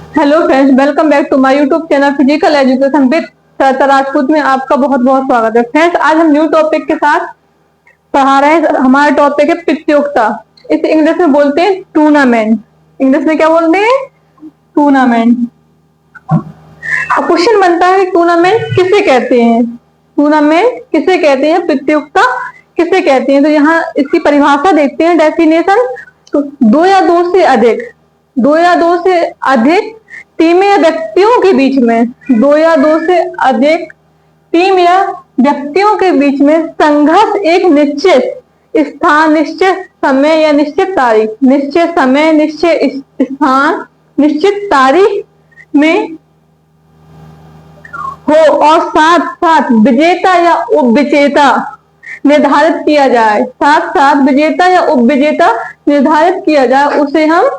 Hello friends, welcome back to my YouTube channel physical education with Shraddha Rajput में आपका बहुत बहुत स्वागत है। फ्रेंड्स, आज हम न्यू टॉपिक के साथ पढ़ा रहे हैं। हमारा टॉपिक है प्रतियोगिता। इसे इंग्लिश में बोलते हैं टूर्नामेंट। इंग्लिश में क्या बोलते हैं? टूर्नामेंट। अब क्वेश्चन बनता है कि टूर्नामेंट किसे कहते हैं? टूर्नामेंट किसे कहते हैं? प्रतियोगिता किसे कहते हैं? तो यहाँ इसकी परिभाषा देखते हैं, डेफिनेशन। तो दो या दो से अधिक टीम या व्यक्तियों के बीच में, दो या दो से अधिक टीम या व्यक्तियों के बीच में संघर्ष एक निश्चित स्थान, निश्चित समय या निश्चित तारीख, निश्चित समय, निश्चित स्थान, निश्चित तारीख में हो और साथ साथ विजेता या उपविजेता निर्धारित किया जाए, साथ साथ विजेता या उपविजेता निर्धारित किया जाए, उसे हम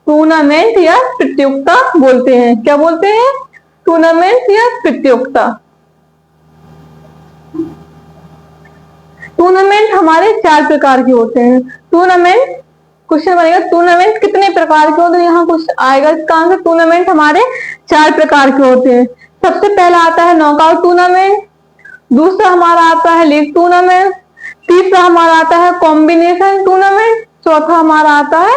टूर्नामेंट या प्रतियोगिता बोलते हैं। क्या बोलते हैं? टूर्नामेंट या प्रतियोगिता। टूर्नामेंट हमारे 4 प्रकार के होते हैं। टूर्नामेंट, क्वेश्चन बनेगा टूर्नामेंट कितने प्रकार के होते हैं? यहाँ कुछ आएगा इसका आंसर। टूर्नामेंट हमारे 4 प्रकार के होते हैं। सबसे पहला आता है नॉकआउट टूर्नामेंट, दूसरा हमारा आता है लीग टूर्नामेंट, तीसरा हमारा आता है कॉम्बिनेशन टूर्नामेंट, चौथा हमारा आता है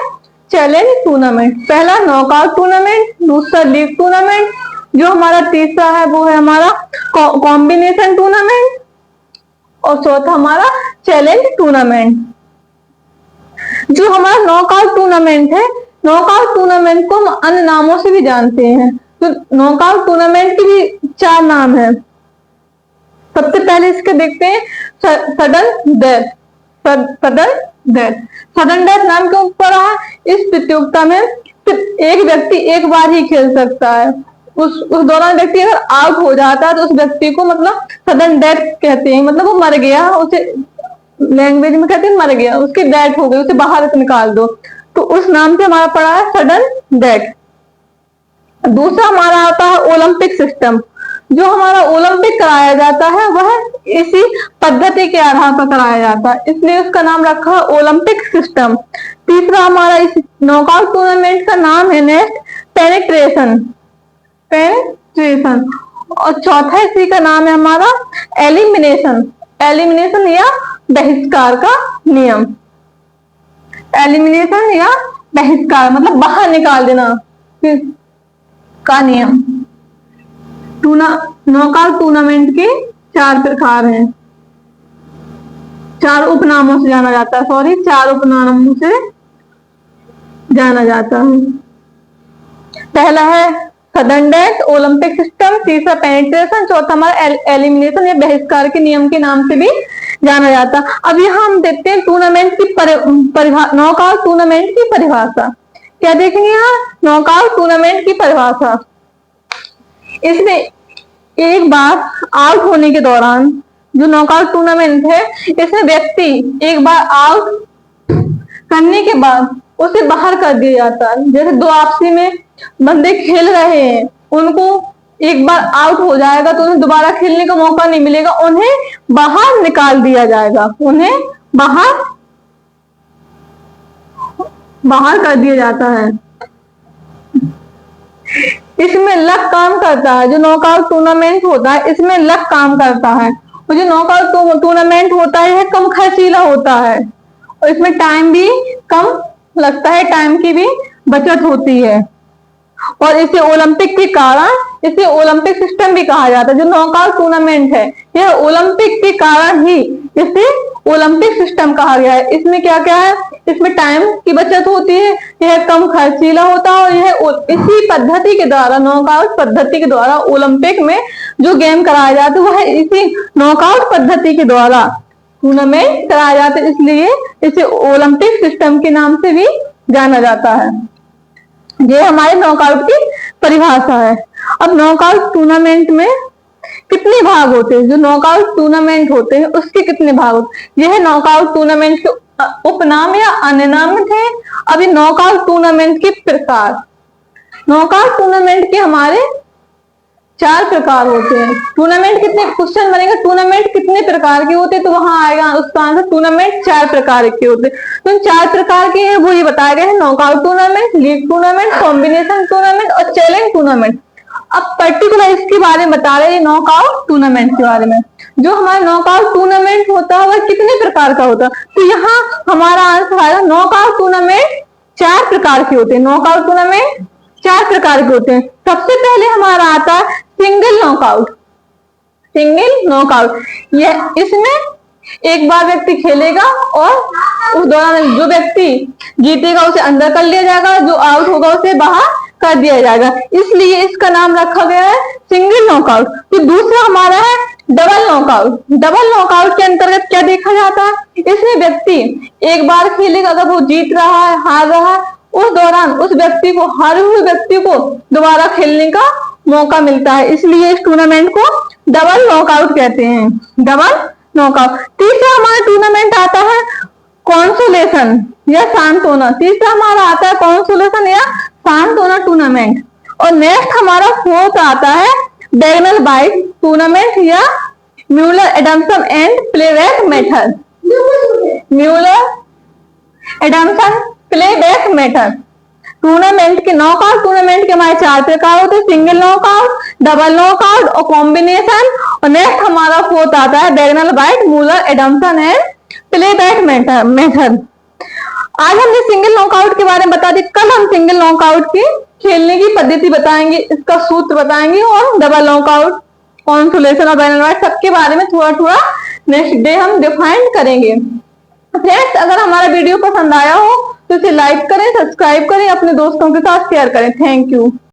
चैलेंज टूर्नामेंट। पहला नॉकआउट टूर्नामेंट, दूसरा लीग टूर्नामेंट, जो हमारा तीसरा है वो है हमारा कॉम्बिनेशन टूर्नामेंट, और चौथा हमारा चैलेंज टूर्नामेंट। जो हमारा नॉकआउट टूर्नामेंट है, नॉकआउट टूर्नामेंट को हम अन्य नामों से भी जानते हैं। तो नॉकआउट टूर्नामेंट के भी 4 नाम है। सबसे पहले इसके देखते हैं सडन डेथ। सडन डेथ नाम क्यों पड़ा? इस प्रतियोगिता में सिर्फ एक व्यक्ति एक बार ही खेल सकता है। उस दौरान व्यक्ति अगर आउट हो जाता है तो उस व्यक्ति को मतलब सडन डेथ कहते हैं, मतलब वो मर गया, उसे लैंग्वेज में कहते हैं मर गया, उसकी डेथ हो गई, उसे बाहर निकाल दो, तो उस नाम से हमारा पड़ा है सडन डेथ। दूसरा हमारा आता है ओलंपिक सिस्टम। जो हमारा ओलंपिक कराया जाता है वह इसी पद्धति के आधार पर कराया जाता है, इसलिए उसका नाम रखा है ओलंपिक सिस्टम। तीसरा हमारा इस नॉकआउट टूर्नामेंट का नाम है नेक्स्ट पेनिट्रेशन, और चौथा इसी का नाम है हमारा एलिमिनेशन या बहिष्कार का नियम। एलिमिनेशन या बहिष्कार मतलब बाहर निकाल देना का नियम। नॉकआउट टूर्नामेंट के 4 प्रकार हैं, 4 उपनामों से जाना जाता है, 4 उपनामों से जाना जाता है। पहला है सडन डेथ, ओलंपिक सिस्टम, तीसरा पेनिट्रेशन, चौथा हमारा एलिमिनेशन या बहिष्कार के नियम के नाम से भी जाना जाता है। अब यहाँ हम देखते हैं टूर्नामेंट की नॉकआउट टूर्नामेंट की परिभाषा। क्या देखेंगे यहाँ? नॉकआउट टूर्नामेंट की परिभाषा। इसमें एक बार आउट होने के दौरान, जो नॉकआउट टूर्नामेंट है, इसमें व्यक्ति एक बार आउट करने के बाद उसे बाहर कर दिया जाता है। जैसे दो आपसी में बंदे खेल रहे हैं, उनको एक बार आउट हो जाएगा तो उन्हें दोबारा खेलने का मौका नहीं मिलेगा, उन्हें बाहर निकाल दिया जाएगा, उन्हें बाहर कर दिया जाता है। इसमें लक काम करता है। जो नॉकआउट टूर्नामेंट होता है इसमें लक काम करता है, और जो नॉकआउट टूर्नामेंट होता है यह कम खर्चीला होता है, और इसमें टाइम भी कम लगता है, टाइम की भी बचत होती है, और इसे ओलंपिक सिस्टम भी कहा जाता है। जो नॉकआउट टूर्नामेंट है यह ओलंपिक के कारण ही इसे ओलंपिक सिस्टम कहा गया है। इसमें क्या क्या है? इसमें टाइम की बचत होती है, यह कम खर्चीला होता है, और यह इसी पद्धति के द्वारा, नॉकआउट पद्धति के द्वारा ओलंपिक में जो गेम कराया जाता है वह इसी नॉकआउट पद्धति के द्वारा टूर्नामेंट कराया जाता है, इसलिए इसे ओलंपिक सिस्टम के नाम से भी जाना जाता है। ये हमारे नॉकआउट की परिभाषा है। अब नॉकआउट टूर्नामेंट में कितने भाग होते हैं? जो नॉकआउट टूर्नामेंट होते हैं उसके कितने भाग होते हैं? यह नॉकआउट टूर्नामेंट के उपनाम या अन्य नाम थे। अभी नॉकआउट टूर्नामेंट के प्रकार, नॉकआउट टूर्नामेंट के हमारे 4 प्रकार होते हैं। टूर्नामेंट कितने, क्वेश्चन बनेगा टूर्नामेंट कितने प्रकार के होते हैं, तो वहां आएगा उसका आंसर टूर्नामेंट 4 प्रकार के होते हैं। तो 4 प्रकार के हैं वो ये बताए गए हैं, knockout tournament, league tournament, combination tournament और चैलेंज टूर्नामेंट। अब पर्टिकुलर इसके बारे में बता रहे हैं नॉकआउट टूर्नामेंट के बारे में। जो हमारा नॉकआउट टूर्नामेंट होता है वह कितने प्रकार का होता है, तो यहाँ हमारा आंसर आएगा नॉकआउट टूर्नामेंट 4 प्रकार के होते हैं। नॉकआउट टूर्नामेंट 4 प्रकार के होते हैं। सबसे पहले हमारा आता है सिंगल नॉकआउट। सिंगल नॉकआउट, ये इसमें एक बार व्यक्ति खेलेगा और उस दौरान जो व्यक्ति जीतेगा उसे अंदर कर लिया जाएगा, जो आउट होगा उसे बाहर कर दिया जाएगा, इसलिए इसका नाम रखा गया है सिंगल नॉकआउट। तो दूसरा हमारा है डबल नॉकआउट। डबल नॉकआउट के अंतर्गत क्या देखा जाता है, इसमें व्यक्ति एक बार खेलेगा, अगर वो जीत रहा है हार रहा है, उस दौरान उस व्यक्ति को, हारे हुए व्यक्ति को दोबारा खेलने का मौका मिलता है, इसलिए इस टूर्नामेंट को डबल नॉकआउट कहते हैं। Double knockout. तीसरा हमारा टूर्नामेंट आता है कॉन्सोलेशन या सांत्वना। तीसरा हमारा आता है कॉन्सोलेशन या सांत्वना टूर्नामेंट। और नेक्स्ट हमारा फोर्थ आता है डायगोनल बाइट टूर्नामेंट या Mueller Adamson and playback method. Mueller Adamson playback method tournament के, नॉकआउट टूर्नामेंट के हमारे 4 प्रकार होते हैं, सिंगल नॉकआउट, डबल नॉकआउट और कॉम्बिनेशन। और नेक्स्ट हमारा फोर्थ आता है diagonal bite, Mueller Adamson and playback method. आज हमने सिंगल नॉकआउट के बारे में बता दी। कल हम सिंगल नॉकआउट की खेलने की पद्धति बताएंगे, इसका सूत्र बताएंगे, और डबल नॉकआउट, कॉन्सोलेशन और डायगोनल बाइट सबके बारे में थोड़ा थोड़ा नेक्स्ट डे हम डिफाइन करेंगे। फ्रेंड्स, अगर हमारा वीडियो पसंद आया हो तो इसे लाइक करें, सब्सक्राइब करें, अपने दोस्तों के साथ शेयर करें। Thank you.